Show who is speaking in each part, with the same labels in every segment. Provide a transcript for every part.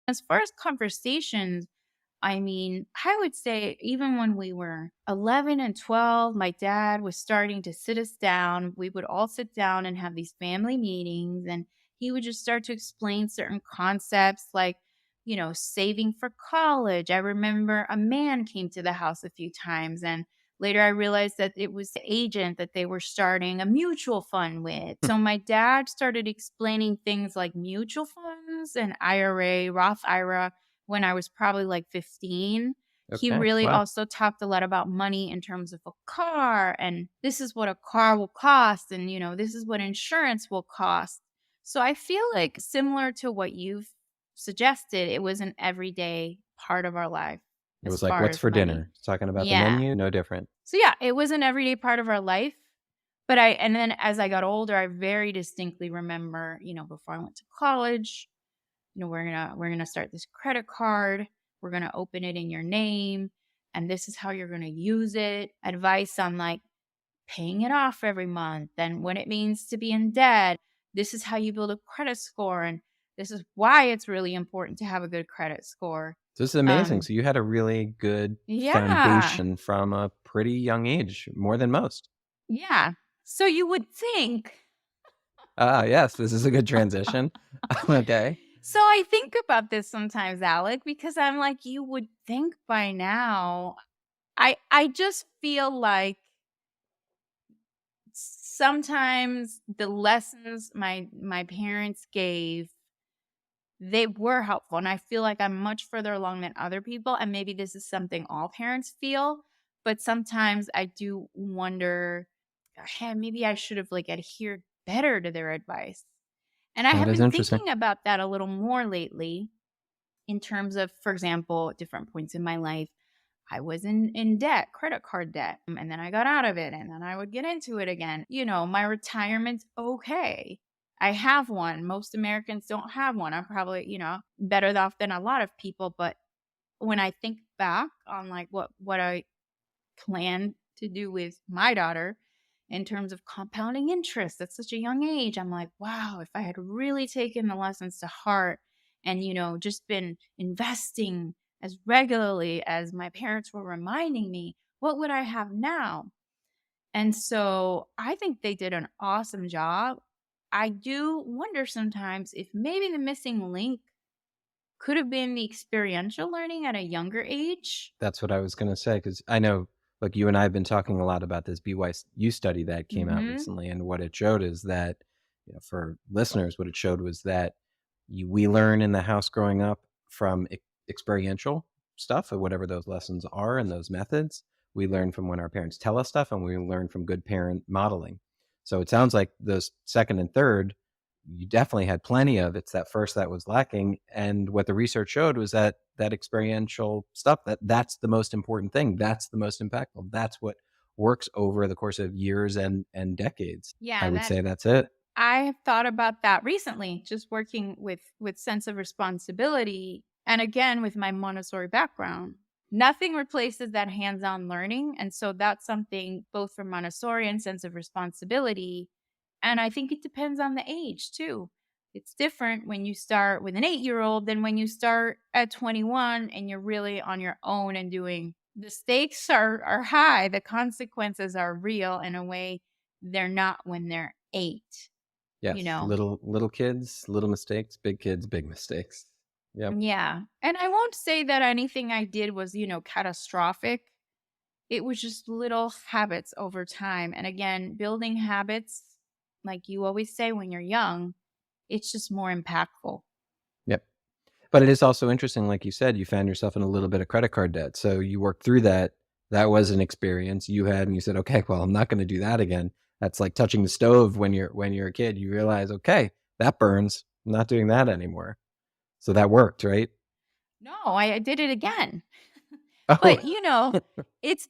Speaker 1: As far as conversations, I mean, I would say even when we were 11 and 12, my dad was starting to sit us down. We would all sit down and have these family meetings, and he would just start to explain certain concepts like, saving for college. I remember a man came to the house a few times, and later I realized that it was the agent that they were starting a mutual fund with. So my dad started explaining things like mutual funds and IRA, Roth IRA when I was probably like 15. He
Speaker 2: Okay.
Speaker 1: really
Speaker 2: Wow.
Speaker 1: also talked a lot about money in terms of a car, and this is what a car will cost, and this is what insurance will cost. So I feel like similar to what you've suggested, it was an everyday part of our life
Speaker 2: It
Speaker 1: as
Speaker 2: was like,
Speaker 1: far
Speaker 2: what's
Speaker 1: as
Speaker 2: for
Speaker 1: money.
Speaker 2: dinner? Talking about the
Speaker 1: Yeah.
Speaker 2: menu, no different.
Speaker 1: So yeah, it was an everyday part of our life. But and then as I got older, I very distinctly remember, before I went to college, we're gonna start this credit card. We're gonna open it in your name, and this is how you're gonna use it. Advice on like paying it off every month, and what it means to be in debt. This is how you build a credit score, and this is why it's really important to have a good credit score.
Speaker 2: So this is amazing.
Speaker 1: Um,
Speaker 2: So you had a really good
Speaker 1: yeah,
Speaker 2: foundation from a pretty young age, more than most.
Speaker 1: yeah. So you would think.
Speaker 2: Ah, yes, this is a good transition. Okay.
Speaker 1: So I think about this sometimes, Alec, because I'm like, you would think by now. I just feel like sometimes the lessons my parents gave, they were helpful, and I feel like I'm much further along than other people, and maybe this is something all parents feel, but sometimes I do wonder, hey, maybe I should have like adhered better to their advice. And I
Speaker 2: That
Speaker 1: have
Speaker 2: is
Speaker 1: been
Speaker 2: interesting.
Speaker 1: thinking about that a little more lately in terms of, for example, different points in my life. I was in debt, credit card debt, and then I got out of it, and then I would get into it again. My retirement's okay. I have one. Most Americans don't have one. I'm probably, better off than a lot of people, but when I think back on like what I plan to do with my daughter in terms of compounding interest at such a young age, I'm like, wow, if I had really taken the lessons to heart and, just been investing as regularly as my parents were reminding me, what would I have now? And so I think they did an awesome job. I do wonder sometimes if maybe the missing link could have been the experiential learning at a younger age.
Speaker 2: That's what I was gonna say, because I know, like, you and I have been talking a lot about this BYU study that came out
Speaker 1: Hmm.
Speaker 2: recently, and what it showed is that, for listeners, what it showed was that we learn in the house growing up from experiential stuff, or whatever those lessons are and those methods. We learn from when our parents tell us stuff, and we learn from good parent modeling. So it sounds like those second and third, you definitely had plenty of. It's that first that was lacking, and what the research showed was that experiential stuff, that's the most important thing. That's the most impactful. That's what works over the course of years and decades. I
Speaker 1: Yeah,
Speaker 2: would
Speaker 1: that
Speaker 2: say that's it.
Speaker 1: I have thought about that recently, just working with sense of responsibility, and again with my Montessori background. Nothing replaces that hands-on learning, and so that's something both for Montessori and sense of responsibility. And I think it depends on the age too. It's different when you start with an 8-year-old than when you start at 21 and you're really on your own and doing. The stakes are high, the consequences are real in a way they're not when they're 8, you
Speaker 2: Yes,
Speaker 1: know?
Speaker 2: little kids, little mistakes, big kids, big mistakes. Yep.
Speaker 1: Yeah. And I won't say that anything I did was, catastrophic. It was just little habits over time. And again, building habits, like you always say when you're young, it's just more impactful.
Speaker 2: Yep. But it is also interesting, like you said, you found yourself in a little bit of credit card debt. So you worked through that. That was an experience you had, and you said, "Okay, well, I'm not going to do that again." That's like touching the stove when you're a kid. You realize, "Okay, that burns. I'm not doing that anymore." So that worked, right?
Speaker 1: No, I did it again.
Speaker 2: Oh,
Speaker 1: But, it's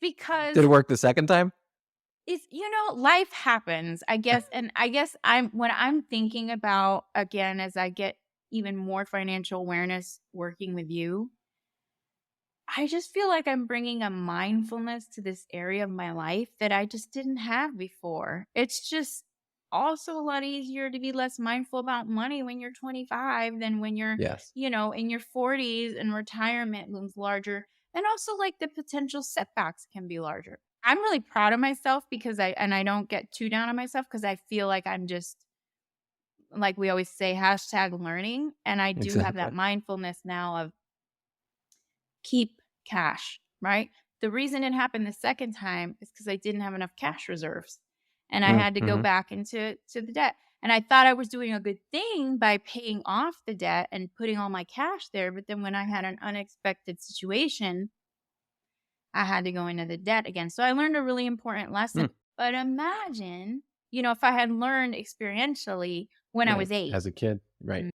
Speaker 2: did it
Speaker 1: because
Speaker 2: work the second time?
Speaker 1: life happens, I guess. And I guess when I'm thinking about, again, as I get even more financial awareness working with you, I just feel like I'm bringing a mindfulness to this area of my life that I just didn't have before. It's just, also a lot easier to be less mindful about money when you're 25 than when you're,
Speaker 2: Yes.
Speaker 1: in your 40s, and retirement looms larger. And also, like, the potential setbacks can be larger. I'm really proud of myself because I don't get too down on myself because I feel like I'm just, like we always say, hashtag learning. And I do have that
Speaker 2: Exactly.
Speaker 1: mindfulness now of keep cash, right? The reason it happened the second time is because I didn't have enough cash reserves and I had to go
Speaker 2: Mm-hmm.
Speaker 1: back into the debt. And I thought I was doing a good thing by paying off the debt and putting all my cash there. But then when I had an unexpected situation, I had to go into the debt again. So I learned a really important lesson.
Speaker 2: Mm,
Speaker 1: But imagine, if I had learned experientially when I
Speaker 2: right.
Speaker 1: was 8.
Speaker 2: As a kid, right.